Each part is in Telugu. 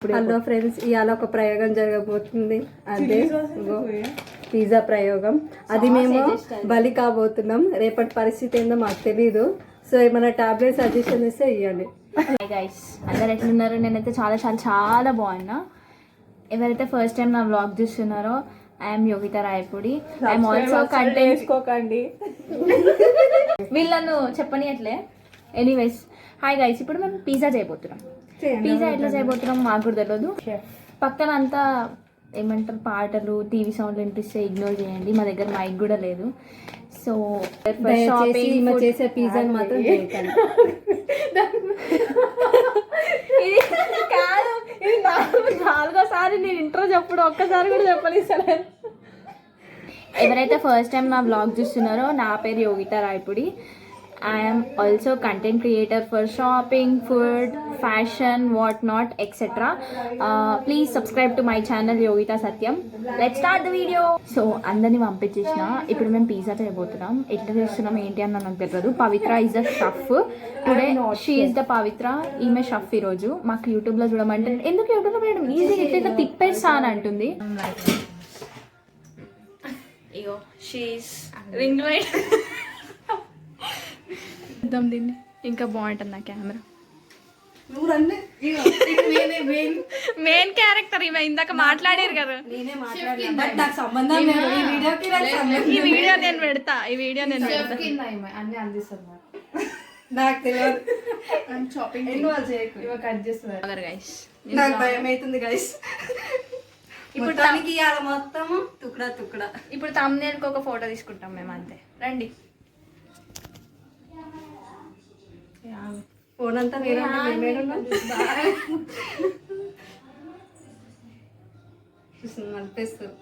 హలో ఫ్రెండ్స్, ఇవాళ ఒక ప్రయోగం జరగబోతుంది. అదే పిజ్జా ప్రయోగం. అది మేము బలి కాబోతున్నాం. రేపటి పరిస్థితి ఏందో మాకు తెలీదు. సో ఏమైనా టాబ్లెట్ సజెషన్ ఇస్తే ఇవ్వండి. హాయ్ గైస్, అందరు ఎట్లున్నారు? నేనైతే చాలా చాలా చాలా బాగున్నా. ఎవరైతే ఫస్ట్ టైం నా వ్లాగ్ చూస్తున్నారో, I'm Yogitha Rayapudi. I'm also content. వీళ్ళను చెప్పని అట్లే. ఎనీవేస్, హాయ్ గైస్, ఇప్పుడు మేము పిజ్జా చేయబోతున్నాం. పిజ్జా ఎట్లా చేయబోతున్నాం మాకు కూడా తెలియదు. పక్కన అంతా ఏమంటారు పాటలు, టీవీ సౌండ్లు వినిపిస్తే ఇగ్నోర్ చేయండి. మా దగ్గర మైక్ కూడా లేదు. సో చేసే పిజ్జా మాత్రం ఇది కాదు, ఇది నాలుగోసారి నేను ఇంట్రో చెప్పుడు ఒక్కసారి కూడా చెప్పలేదు. ఎవరైతే ఫస్ట్ టైం నా వ్లాగ్ చూస్తున్నారో, నా పేరు Yogitha Rayapudi. I'm also content creator for shopping, food, fashion, what not etcetera. Please subscribe to my channel Yogitha Satyam. Let's start the video. So అందరినీ పంపించేసిన. ఇప్పుడు మేము పిజ్జా చేయబోతున్నాం. ఎట్లా చేస్తున్నాం ఏంటి అని నాకు తెలియదు. Pavitra is the chef today. She is the Pavitra. ఈమె షఫ్ ఈరోజు. మాకు యూట్యూబ్లో చూడమంటే, ఎందుకు యూట్యూబ్లో మేడం ఈజీ ఎట్లా తిప్పేస్తా అని అంటుంది. ఇగో షీస్ రింగ్ లైట్ దీన్ని ఇంకా బాగుంటుంది నా కెమెరా. మెయిన్ క్యారెక్టర్ ఇవి ఇందాక మాట్లాడారు కదా. ఈ వీడియో నేను పెడతా. అన్ని అందిస్తారు నాకు తెలియదు. నాకు భయం అవుతుంది గైస్. ఇప్పుడు మొత్తం తుక్కడా తుక్కడా. ఇప్పుడు తమ్నేల్కి ఒక ఫోటో తీసుకుంటాం మేము, అంతే. రండి. ఫోన్ అంతా అనిపిస్తుంది.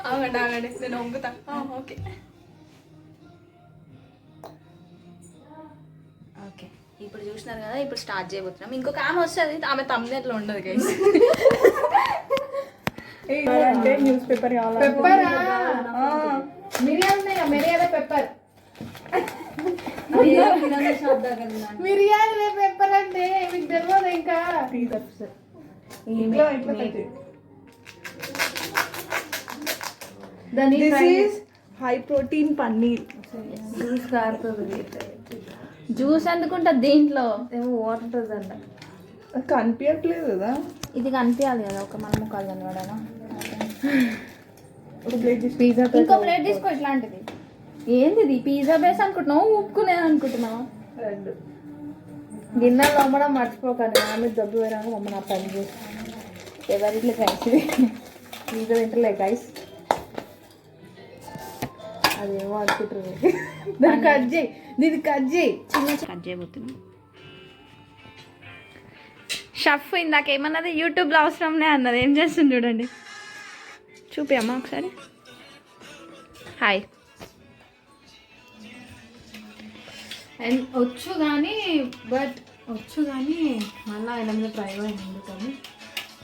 ఆగండి ఆగండి, నేను వంగుతా. ఓకే ఓకే, ఇప్పుడు చూసినారు కదా. ఇప్పుడు స్టార్ట్ చేయబోతున్నాం. ఇంకొక ఆమె వస్తుంది, ఆమె తమ్నేల్లో ఉండదు గైస్. న్యూస్ పేపర్ మిరియాల పెప్పర్ మిరియాల పెప్పర్ అంటే మీకు తెలియదు. ఇంకా హై ప్రోటీన్ పన్నీర్ జ్యూస్ ఎందుకుంటుంది దీంట్లో? ఏమో వాటర్ అంట. కనిపించట్లేదు కదా. ఇది కనిపించాలి కదా, ఒక మన ముఖాలు కనబడాలా. పిజ్జా ఇంకో ప్లేట్ తీసుకో. ఇట్లాంటిది ఏంది? ఇది పిజ్జా బేస్ అనుకుంటున్నావు, ఉప్పుకునే అనుకుంటున్నావు? గిన్నెలు అమ్మడం మర్చిపోకండి. ఆమె జబ్బు వేరాక మమ్మల్ని ఆ పని చేసి ఎవరిట్లే గైస్. పిజ్జా తింటలే గైస్. అదేమో అనుకుంటారు. దీన్ని కట్ చేయి, దీన్ని కట్ చేయి. చిన్న కట్ చేయబోతున్నాం. షఫ్ ఇందాక ఏమన్నది? యూట్యూబ్లో అవసరంలే అన్నది. ఏం చేస్తుంది చూడండి. చూపి అమ్మా ఒకసారి. హాయ్. అండ్ వచ్చు కానీ మళ్ళీ ఆయన మీద ప్రయోగం అయింది. కానీ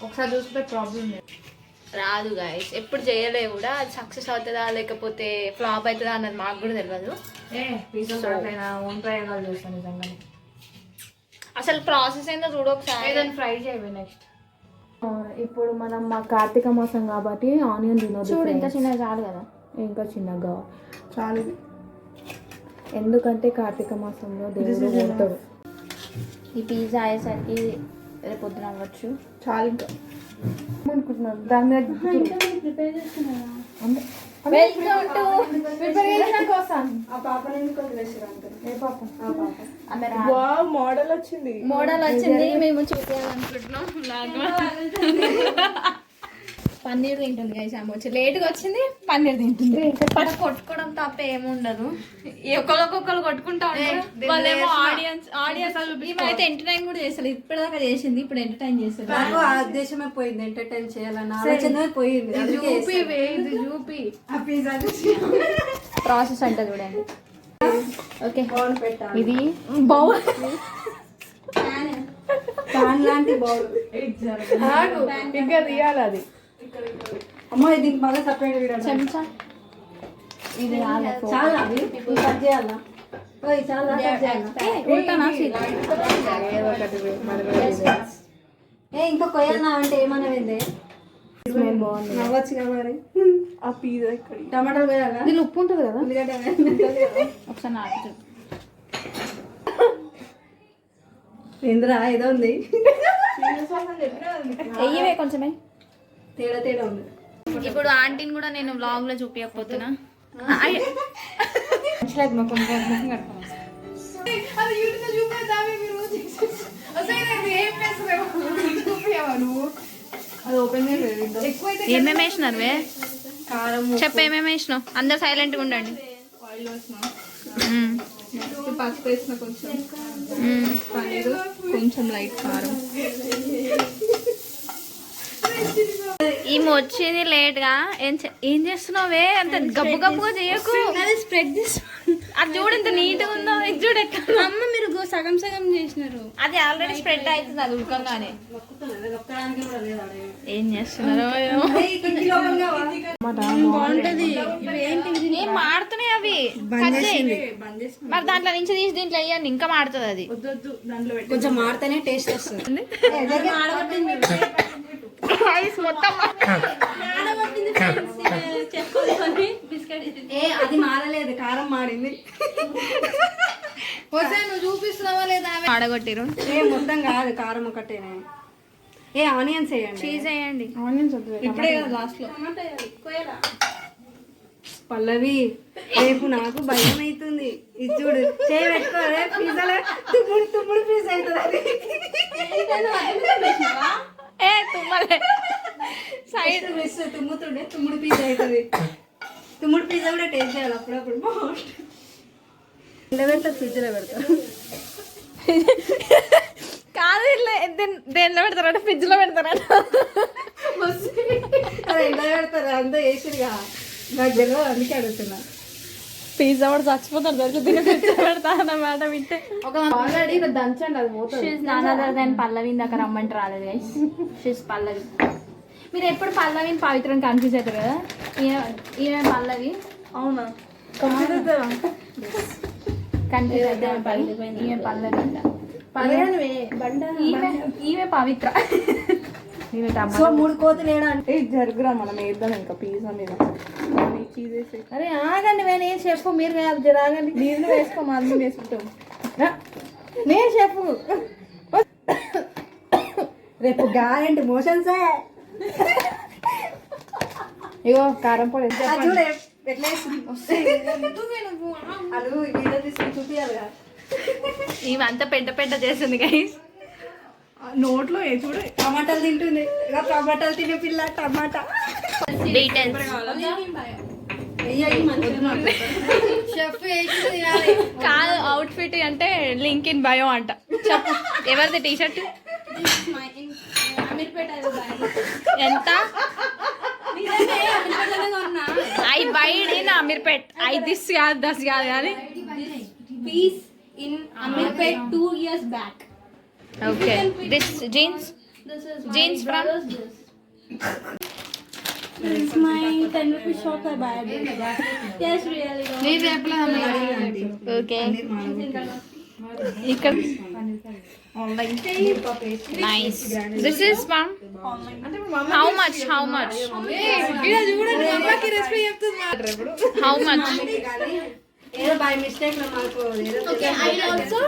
ఒకసారి చూసుకుంటే ప్రాబ్లం లేదు. రాదు గాయస్, ఎప్పుడు చేయలే కూడా. అది సక్సెస్ అవుతుందా లేకపోతే ఫ్లాప్ అవుతుందా అన్నది మాకు కూడా తెలియదు. పిజ్జా ఓన్ ప్రయోగాలు చేస్తాను నిజంగానే. అసలు ప్రాసెస్ ఏందో చూడు ఒకసారి. ఏదైనా ఫ్రై చేయవి. నెక్స్ట్ ఇప్పుడు మనం మా కార్తీక మాసం కాబట్టి ఆనియన్ తినొద్దు. చూడు, ఇంత చిన్నగా చాలు కదా. ఇంకా చిన్నగా చాలు. ఎందుకంటే కార్తీక మాసంలో దేవుడు పోతాడు. ఈ పిజ్జా అయ్యేసరికి రేపు పొద్దున అవ్వచ్చు. చాలు ఇంకా అనుకుంటున్నాను. దాని మీద ప్రిపేర్ చేస్తున్నారా? మోడల్ వచ్చింది. మేము చూపించాలనుకుంటున్నాం. పన్నీర్ తింటుంది గైస్. ఆమె వచ్చి లేట్గా వచ్చింది, పన్నీర్ తింటుంది. కొట్టుకోవడం తప్ప ఏముండదు. ఒకరికొకరు కొట్టుకుంటా ఉంటారు. వాళ్ళేమో ఆడియన్స్ అయితే ఎంటర్టైన్ కూడా చేస్తారు. ఇప్పటిదాకా చేసింది, ఇప్పుడు ఎంటర్టైన్ చేస్తారు. ఆ ఉద్దేశమే పోయింది, ఎంటర్టైన్ చేయాలన్న ఆలోచన పోయింది. ప్రాసెస్ అంటే చూడండి. ఓకే, ఇది బౌల్ ప్యాన్ లాంటి బౌల్ ఇంకా తీయాలి. అది అమ్మా దీనికి మళ్ళీ సపరేట్ వీడియో. చెంచా ఇది చాలా కట్ చేయాలా? చాలా ఇంకా కొయ్యాలన్నా అంటే ఏమన్నవింది స్మెల్ బాగుంది. నవ్వచ్చుగా మరి. ఆ పిజ్జా ఇక్కడ టమాటాలు కొయ్యాలా? దీనిలో ఉప్పు ఉంటుంది కదా, ఉల్లిగడ్డ ఒకసారి నాకు ఇంద్రా ఏదో ఉంది వెయ్యవే కొంచెమే. తేడా తేడా ఉంది. ఇప్పుడు ఆంటీని కూడా నేను వ్లాగ్ లో చూపించకపోతున్నా. అది ఓపెన్ చేయలేదు. ఏమేమి వేసినారు వే? కారం చెప్పు ఏమేమి వేసినావు? అందరు సైలెంట్ గా ఉండండి. ఆయిల్ వేసిన, మ్మ్. నెక్స్ట్ పసుపు వేసిన, కొంచెం మ్మ్. పన్నీరు, కొంచెం లైట్ కారం. ఈమె వచ్చింది లేట్ గా. ఏం చేస్తున్నావే? అంత గబ్బు గబ్బుగా చేయకు. స్ప్రెడ్ అది చూడు ఎంత నీట్ గా ఉందో. ఇది చూడు ఎట్లా. అమ్మ మీరు సగం సగం చేసినారు. అది ఆల్రెడీ స్ప్రెడ్ అవుతుంది అది ఉడకంగానే. ఒక్కడానికి కూడా లేదా ఏం చేస్తున్నారో బాగుంటది. ఏం మాడుతున్నాయి అవి. కట్ చేయండి. మరి దాంట్లో నుంచి తీసి దీంట్లో వేయండి, ఇంకా మాడుతుంది అది. వద్దు దాంట్లో పెట్టి కొంచెం మాడితేనే టేస్ట్ వస్తుంది. మొత్తం అది మారలేదు, కారం మాడింది. నువ్వు చూపిస్తున్నావా లేదా? ఆడగొట్టిరు. మొత్తం కాదు, కారం ఒకటేనే. ఆనియన్స్ వేయండి. చీజ్ వేయండి. ఇప్పుడే కదా లాస్ట్ లో. పల్లవి రేపు నాకు భయం అవుతుంది. ఇది చూడు చేయి పెట్టుకోలే పిజ్జాలో తుమ్ముడు తుమ్ముడు పీస్ అవుతుంది. ఏ తుమ్మలే సైడ్ తుమ్ముతుండే తుమ్ముడు పీస్ అవుతుంది. తుమ్ముడు పిజ్జా కూడా టేస్ట్ చేయాలి అప్పుడప్పుడు. ఇంట్లో పెడతారు, ఫ్రిడ్జ్లో పెడతారు. కాదు ఇట్లా దేనిలో పెడతారంటే ఫ్రిడ్జ్ లో పెడతారంట. అది ఇంట్లో పెడతారు, అంతా వేసిరుగా. నాకు తెలియదు, అందుకే అడుగుతున్నా. పిజ్జా కూడా చచ్చిపోతారు తెలుసు, దీన్ని ఫ్రిడ్జ్ పెడతా అన్నమాట. వింటే ఆల్రెడీ దంచండి, అది పోతుంది. షీస్ నాన్ అదర్ దెన్ పల్లవి. ఇందాక రమ్మంటే రాలేదు గైస్. షీస్ పల్లవి. మీరు ఎప్పుడు పల్లవిని పవిత్రం కన్ఫ్యూజ్ అవుతారు కదా. ఈమె పల్లవి. అవునా? కన్ఫ్యూజ్ అవుతారు. ఈమె పల్లవి. ఈమె పవిత్ర. ఈమె సో 3 కోతులు ఏడా అంటే జరుగురా, మనం వేద్దాం ఇంకా పిజ్జా మీద చీజ్ వేసి. అరే ఆగండి, నేను చెప్పు, మీరు కాదు జరాగండి. నీళ్ళు వేసుకో, మనం వేసుకుంటాం. నేను చెప్పు. రేపు గ్యారెంటీ మోషన్సే. ఇగో కారం పొడి చూడే ఎట్లా అది వీడియో తీసుకుని చూపించాలిగా. ఈమెంత పెద్ద పెద్ద చేస్తుంది గైస్. నోట్లో ఏ చూడు. టమాటాలు తింటుంది. ఇలా టమాటాలు తినే పిల్ల టమాటా. డీటెయిల్స్ కాదు. అవుట్ ఫిట్ అంటే లింక్ ఇన్ బయో అంట. చెప్పు ఎవరిది టీ షర్ట్ ఎంత? I buyed in Ameerpet. I this కాదు, దస్ కాదు కానీ. Peace in Amirpet 2 years back. Okay this jeans. This is Jeans from? This is my 10 rupees shop I buy. Yes, really. Okay ఇక్కడ nice. This is from how much? How much? How much? ఏదో బై మిస్టేక్ లో మాకు Okay, I will also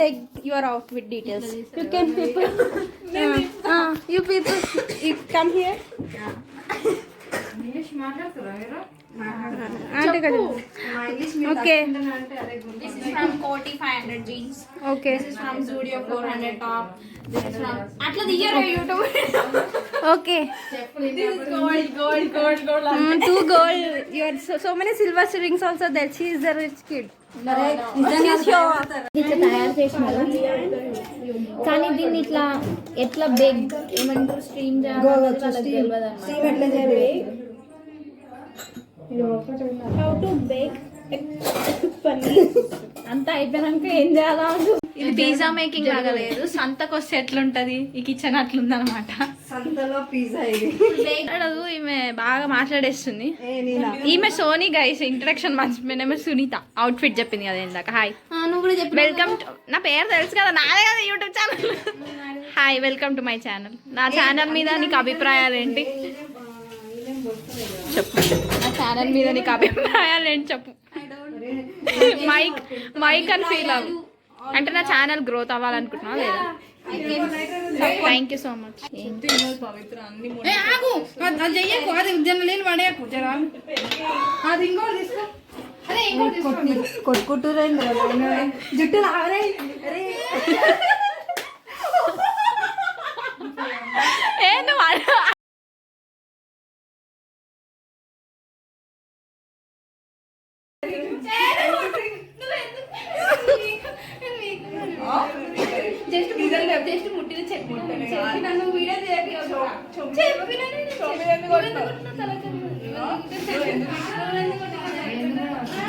take your outfit details. you can people. You people come here. Okay. This is from Coty 500 jeans. Okay. This is from Zudio 400 top. This is from Atla digara YouTube. Okay. This is gold. Two gold. You are so many silver rings also there. She is the rich kid. ఇట్లా తయారు చేసినారు కానీ దీన్ని ఇట్లా ఎట్లా బేక్ ఏమంటారు స్ట్రీమ్ హౌ టు బేక్ అంతా అయిపోయినాక ఏం చేయాలా? ఇది పిజ్జా మేకింగ్ లాగా లేదు, సంతకు వస్తే ఎట్లుంటది ఈ కిచెన్ అట్లుంది అనమాట. సంతలో పిజ్జా ఇది. ఈమె బాగా మాట్లాడేస్తుంది. ఈమె సోనీ గైస్. ఇంట్రడక్షన్ మర్చిపోయిన సునీత. అవుట్ ఫిట్ చెప్పింది కదా ఇందాక. హాయ్, నువ్వు కూడా చెప్పు. వెల్కమ్. నా పేరు తెలుసు కదా, నాదే కదా YouTube channel. Hi welcome to my channel. నా ఛానల్ మీద నీకు అభిప్రాయాలు ఏంటి చెప్పు. నా ఛానల్ మీద నీకు అభిప్రాయాలు ఏంటి చెప్పు. మైక్ అని ఫీల్ అవ్వు. అంటే నా ఛానల్ గ్రోత్ అవ్వాలనుకుంటున్నావా లేదా? Thank you so much. కొట్టుకుంటురే జుట్టు లాగరే. ఏ నువ్వు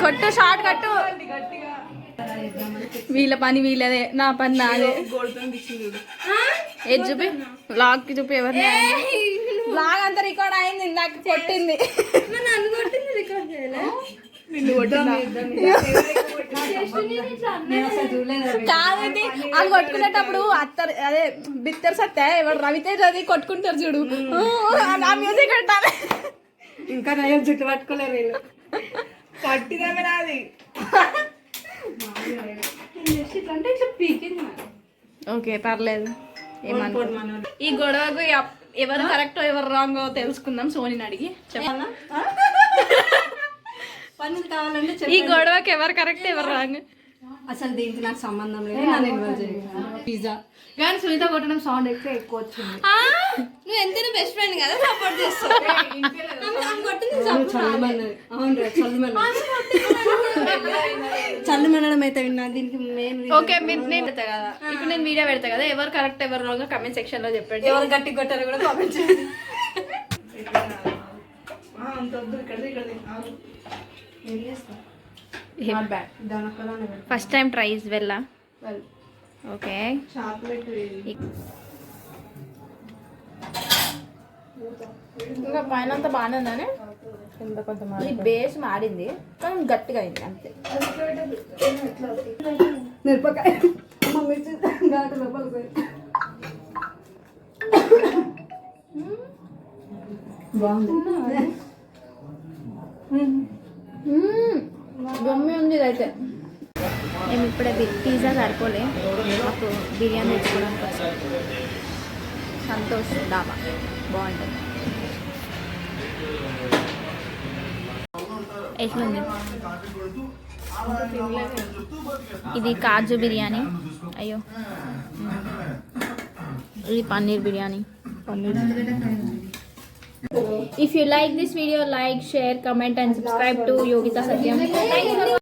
కొట్టు, షార్ట్ కట్టు. వీళ్ళ పని వీళ్ళదే, నా పని నాదే. ఏది చూపి, బ్లాగ్ చూపి. ఎవరు బ్లాగ్ అంతా రికార్డ్ అయింది, నాకు కొట్టింది. కాదండి, వాళ్ళు కొట్టుకునేటప్పుడు అత్తరు అదే బిత్తర్ సత్తే ఎవరు రవితేజ్ అది కొట్టుకుంటారు చూడు, ఆ మ్యూజిక్ పెట్టాలి. ఇంకా నయం జుట్టు పట్టుకోలేరు వీళ్ళు. పట్టిదమే నాది. ఓకే పర్లేదు, ఏమనుకో. ఈ గొడవకు ఎవరు కరెక్టో ఎవరు రాంగో తెలుసుకుందాం. సోనిని అడిగి చెప్పాలా? పనులు కావాలంటే ఈ గొడవకి ఎవరు కరెక్ట్ ఎవరు రాంగ్? అసలు దీనికి నాకు సంబంధం లేదు, నన్ను ఇన్వాల్వ్ చేయను. పిజ్జా కానీ సునీత కొట్టడం సౌండ్ ఎక్కువ వచ్చింది. నువ్వు ఎంత బెస్ట్ ఫ్రెండ్ కదా, సపోర్ట్ చేస్తావు. చల్లు మనడం అయితే విన్నా. దీనికి మెయిన్ ఓకే, నేను పెడతా కదా, ఇప్పుడు నేను వీడియో పెడతా కదా, ఎవరు కరెక్ట్ ఎవరు రాంగ్ కమెంట్ సెక్షన్ లో చెప్పండి. ఎవరు గట్టి కొట్టారో కూడా కామెంట్ చేయండి. ఫస్ట్ టైం ట్రైస్ వెళ్ళా. ఓకే, ఇంకా పైన అంతా బాగానే ఉందని కొంచెం బేస్ మాడింది, కానీ గట్టిగా అయింది అంతే. మిరపకాయ మిర్చి ఘాటు లోపలికి బాగుంది. గమ్మి ఉంది ఇదైతే. మేము ఇప్పుడే పిజ్జా సరిపోలే, మాకు బిర్యానీ తెచ్చుకోవడానికి వచ్చాం. సంతోష్ డాబా బాగుంటుంది. ఎట్లుంది? ఇది కాజు బిర్యానీ. అయ్యో, ఇది paneer biryani. If you like this video, like, share, comment and subscribe to Yogita Satyam. Thanks for